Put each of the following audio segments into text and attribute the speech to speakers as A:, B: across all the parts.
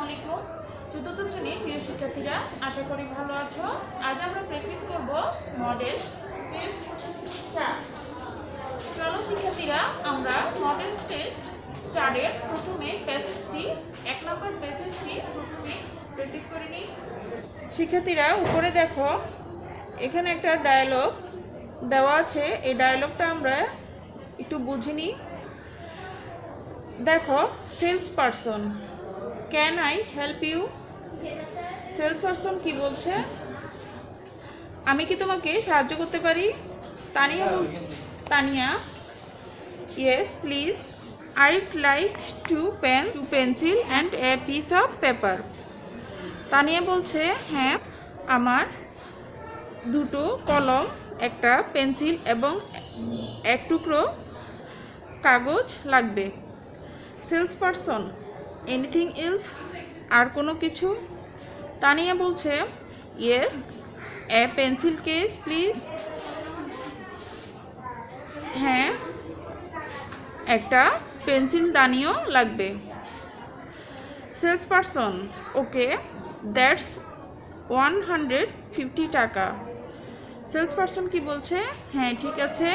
A: আলাইকুম। চতুর্থ শ্রেণীর প্রিয় শিক্ষার্থীরা, আশা করি ভালো আছো। আজ আমরা প্র্যাকটিস করব মডেল টেস্ট 4। চলো শিক্ষার্থীরা, আমরা মডেল টেস্ট 4 এর প্রথমে প্যাসেজটি 1 নম্বর প্যাসেজটি প্রথমে প্র্যাকটিস করে নিই। শিক্ষার্থীরা, উপরে দেখো এখানে একটা ডায়ালগ দেওয়া আছে। এই ডায়ালগটা আমরা একটু বুঝে নিই। দেখো, salesperson, can I help you? Salesperson কি বলছে? আমি কি তোমাকে সাহায্য করতে পারি? Tania, yes please, I'd like to pencil and a piece of paper. Tania বলছে, হ্যাঁ, আমার দুটো কলম, একটা পেন্সিল এবং এক টুকরো কাগজ লাগবে। Sales person, anything else? আর কোনো কিছু? তানিয়া বলছে, yes, a pencil case please. হ্যাঁ, একটা পেন্সিল দানিও লাগবে। সেলস পারসন, ওকে, দ্যাটস 150 টাকা। সেলস পারসন কি বলছে? হ্যাঁ, ঠিক আছে,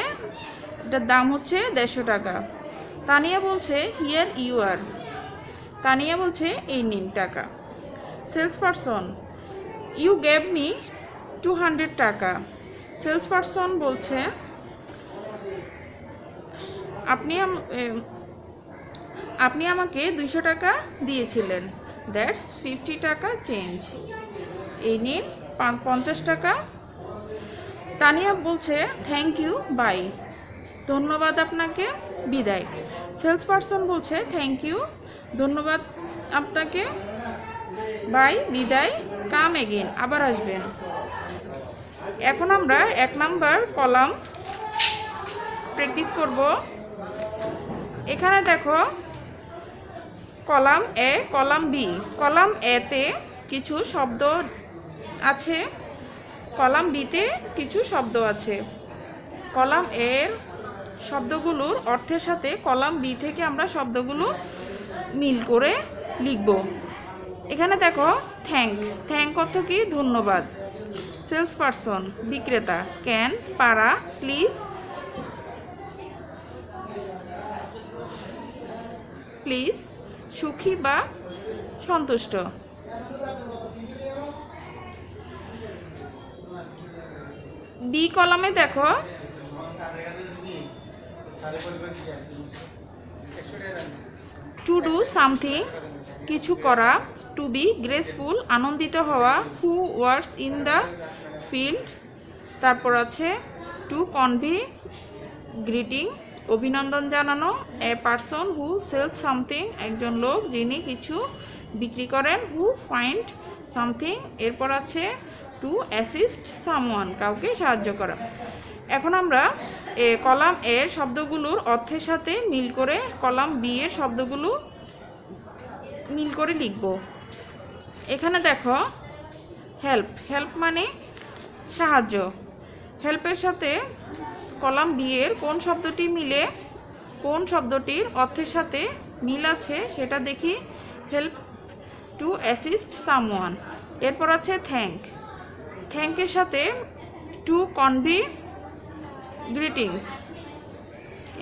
A: এটার দাম হচ্ছে 150 টাকা। তানিয়া বলছে, হিয়ার ইউ আর। তানিয়া বলছে, এই নিন টাকা। Salesperson, you gave me 200 টাকা। সেলস পারসন বলছে, আপনি আমাকে 200 টাকা দিয়েছিলেন। দ্যাটস 50 টাকা চেঞ্জ। এই নিন 50 টাকা। তানিয়া বলছে, থ্যাংক ইউ, বাই। ধন্যবাদ আপনাকে, বিদায়। সেলস পারসন বলছে, থ্যাংক ইউ, ধন্যবাদ আপনাকে, বাই, বিদায়, কাম এগেন, আবার আসবেন। এখন আমরা 1 নাম্বার কলাম প্র্যাকটিস করব। এখানে দেখো, column A, column B. Column এতে কিছু শব্দ আছে, কলাম বিতে কিছু শব্দ আছে। কলাম এর শব্দগুলোর অর্থের সাথে কলাম বি থেকে আমরা শব্দগুলো মিল করে লিখব। এখানে দেখো, থ্যাংক অর্থ কি? ধন্যবাদ। সেলস পারসন, বিক্রেতা, ক্যান, পারা, প্লিজ, সুখী বা সন্তুষ্ট। বি কলামে দেখো, টু ডু সামথিং, কিছু করা। টু বি গ্রেসফুল, আনন্দিত হওয়া। Who works in the field. তারপর আছে টু কনভে, গ্রিটিং, অভিনন্দন জানানো। এ পারসন হু সেলস সামথিং, একজন লোক যিনি কিছু বিক্রি করেন। হু ফাইন্ড সামথিং। এরপর আছে টু অ্যাসিস্ট সামওয়ান, কাউকে সাহায্য করা। এখন আমরা কলাম এর শব্দগুলোর অর্থের সাথে মিল করে কলাম বি এর শব্দগুলো মিল করে লিখব। এখানে দেখো, হেল্প মানে সাহায্য। হেল্পের সাথে কলাম বি এর কোন শব্দটি মিলে, কোন শব্দটির অর্থের সাথে মিল আছে সেটা দেখি। Help, to assist someone. এরপর আছে থ্যাংকের সাথে টু কনভে গ্রিটিংস।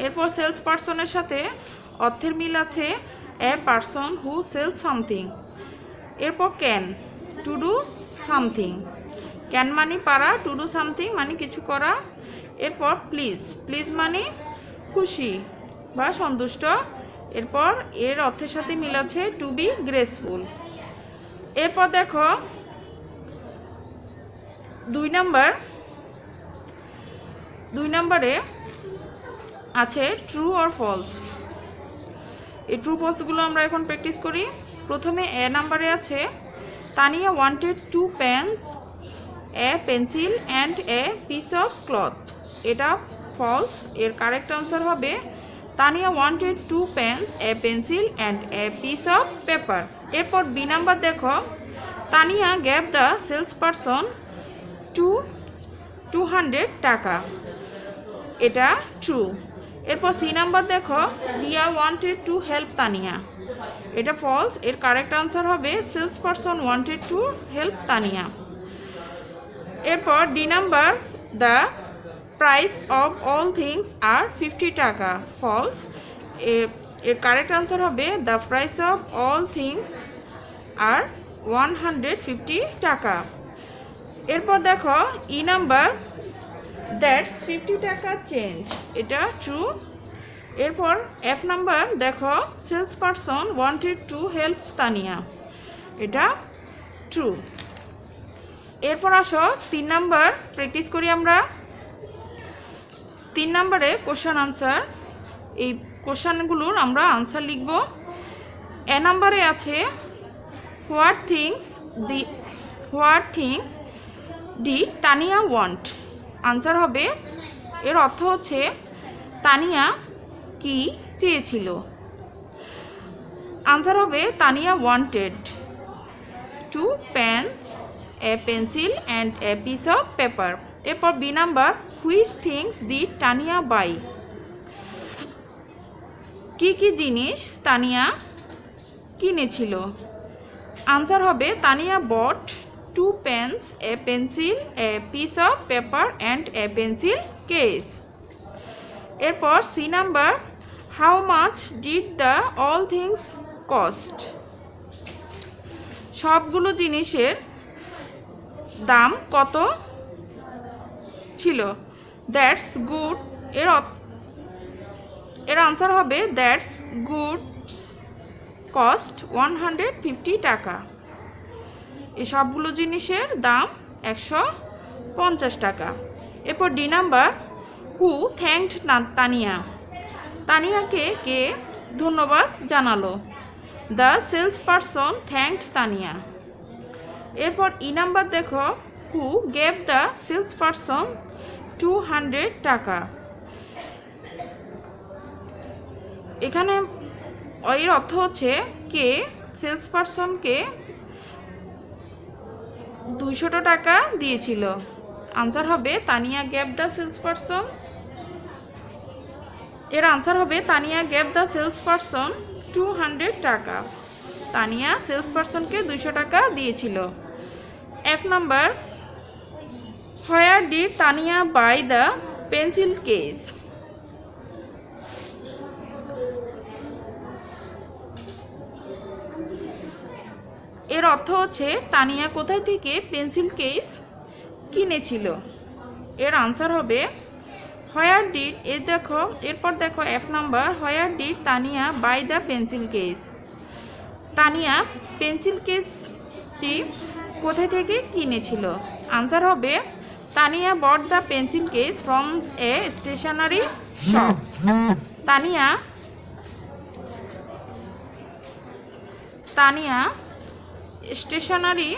A: এরপর সেলস পারসনের সাথে অর্থের মিল আছে, a person who sells something. এরপর can, to do something. Can মানে পারা, টু ডু সামথিং মানে কিছু করা। এরপর প্লিজ মানে খুশি বা সন্তুষ্ট। এরপর এর অর্থের সাথে মিল আছে টু বি গ্রেসফুল। এরপর দেখো 2 নম্বরে আছে ট্রু অর ফলস। এই ট্রু ফলসগুলো আমরা এখন প্র্যাকটিস করি। প্রথমে এ নাম্বারে আছে, Tania wanted 2 pens, a pencil and a piece of cloth. এটা ফলস। এর কারেক্ট আনসার হবে Tania wanted 2 pens, a pencil and a piece of paper. এরপর বি নাম্বার দেখো, Tania gave the sales person 200 টাকা। এটা ট্রু। এরপর সি নাম্বার দেখো, Riya wanted to help Tania. এটা ফলস। এর কারেক্ট আনসার হবে sales person wanted to help Tania. এরপর D number, the price of all things are 50 taka, false. এর কারেক্ট আনসার হবে the price of all things are 150 টাকা। এরপর দেখো ই নাম্বার, দ্যাটস 50 টাকা চেঞ্জ, এটা ট্রু। এরপর এফ নাম্বার দেখো, sales person wanted to help Tania, এটা ট্রু। এরপর আসো 3 নাম্বার প্র্যাকটিস করি আমরা। 3 নাম্বারে কোশ্চেন আনসার, এই কোশ্চেনগুলোর আমরা আনসার লিখব। এ নাম্বারে আছে what things did Tania want, answer হবে, এর অর্থ হচ্ছে তানিয়া কি চেয়েছিল। আনসার হবে Tania wanted 2 pens, a pencil and a piece of paper. এরপর B number, which things did Tania buy, কি কি জিনিস তানিয়া কিনেছিল। আনসার হবে Tania bought 2 pens, a pencil, a piece of paper and a pencil case. এরপর C number, how much did the all things cost, সবগুলো জিনিসের দাম কত ছিল। দ্যাটস গুড, এর আনসার হবে দ্যাটস গুডস কস্ট 150 টাকা, এই সবগুলো জিনিসের দাম 150 টাকা। এরপর D number, who thanked Tania, তানিয়াকে কে ধন্যবাদ জানালো। The sales person thanked Tania. এরপর ই নাম্বার দেখো, who gave the sales person 200 টাকা, এখানে এর অর্থ হচ্ছে কে সেলস পারসনকে 200 টাকা দিয়েছিল। আনসার হবে Tania gave the sales person, এর আনসার হবে Tania gave the sales person 200 টাকা, তানিয়া সেলস পারসনকে 200 টাকা দিয়েছিল। F number, where did Tania buy the pencil case, এর অর্থ হচ্ছে তানিয়া কোথায় থেকে পেন্সিল কেস কিনেছিল। এর আনসার হবে হোয়ার ডিড, এরপর দেখো F number, where did Tania buy the pencil case, Tania pencil কেসটি কোথায় থেকে কিনেছিল। আনসার হবে Tania bought the pencil case from a stationery shop, Tania stationery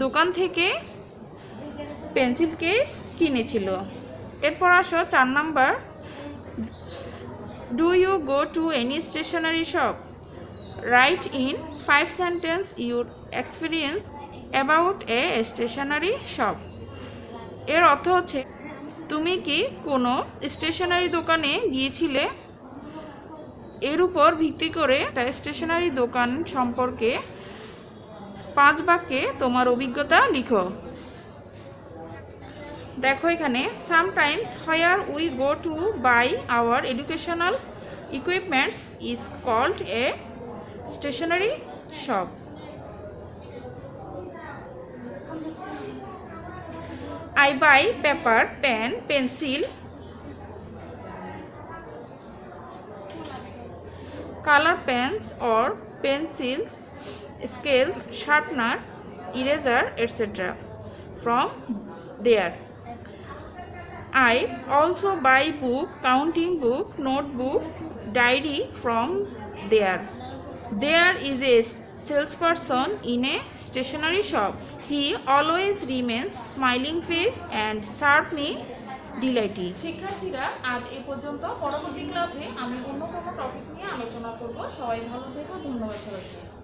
A: দোকান থেকে পেন্সিল কেস কিনেছিল। এরপর আসো 4 number, do you go to any stationery shop, write in 5 sentence your experience about a stationery shop. এর অর্থ হচ্ছে তুমি কি কোনো স্টেশনারি দোকানে গিয়েছিলে, এর উপর ভিত্তি করে স্টেশনারি দোকান সম্পর্কে 5 বাক্যে তোমার অভিজ্ঞতা লিখো। দেখো এখানে, sometimes where we go to buy our educational equipments is called a stationery shop. I buy paper, pen, pencil, color pens or pencils, scales, sharpener, eraser, etc. from there. I also buy book, counting book, notebook, diary from there. There is a salesperson in a stationery shop. He always remains smiling face and serve me delighted. শিক্ষার্থীরা, আজ এই পর্যন্ত। পরবর্তী ক্লাসে আমি অন্য কোনো topic নিয়ে আলোচনা করব। সবাই ভালো থেকো, ধন্যবাদ সবাইকে।